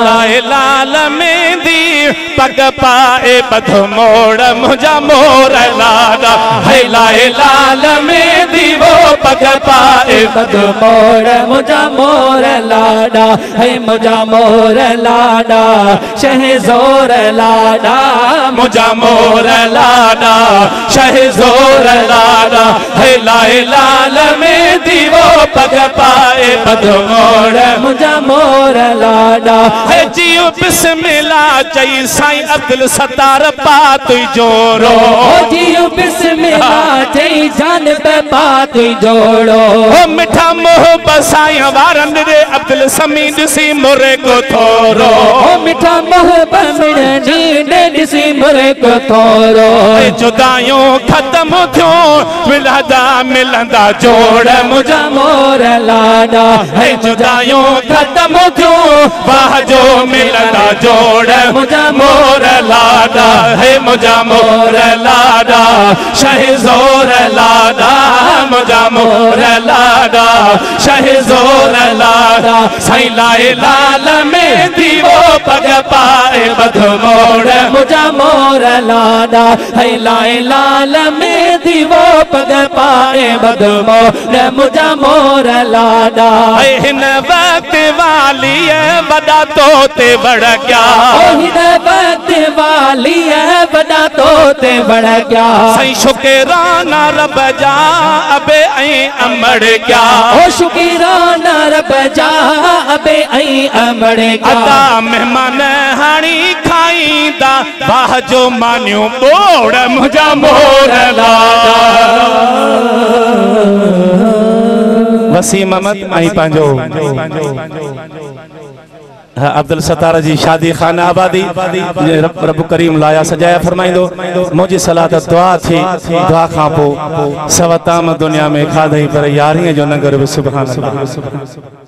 लाए लाल मेहंदी पग पाए बधो मोड़ मुझा मोर लाडा है लाए लाल मेहंदी वो पग पाए बधो मोड़ मुझा मोर लाडा है मुझा मोर लाडा शहज़ोर लाडा मुझा मोर लाडा शहज़ोर लाडा है लाए लाल मेहंदी वो पग पाए बधो मोड़ मुझा मोर लाडा है जियो बिस्मिल्लाह चई साईं अब्दुल सत्तार पा तुई जोड़ो जियो बिस्मिल्लाह चई जान पे पा तुई जोड़ो मिठा मोहब्बत साईं वारन रे अब्दुल समीद सी मुरे को थोरो मिठा मोहब्बत मिलनी ने दिसी मुरे को थोरो जुदाइयों खत्म थियो मिलंदा मिलंदा जोड़ मुझा मोर लाडा है जुदाइयों खत्म थियो वाह जो मिलंदा जोड़ मुझा मोर लाडा है मुझा मोर लाडा शहज़ोर लाडा मुझा मोर लाडा शहज़ोर लाडा साईं लाए लाल मेहंदी वो पग पाए बधो मोड़ मुझा मोर लाडा है लाए लाल मेहंदी वो पग पाए बधो मोड़ मुझा मोर लाडा हिन वक्त वाली बड़ा तोते बड़ क्या हिन वक्त वाली बड़ा तोते बड़ क्या सही शुक्राना रब जा अबे ऐं अमड़ क्या ओ शुक्राना रब जा अबे ऐं अमड़ क्या अदा मेहमान हाणी खाईंदा वाह जो मानियो बोड़ मुझा मोर लाडा वसीम अहमद आई पांजो अब्दुल सत्तार जी शादी खाना आबादी रब करीम लाया सजाया फरमाइंदो मुझी सलाह दुआ थी दुआ खां पो सवताम दुनिया में खाधई पर यारी जो नगर सुभान अल्लाह।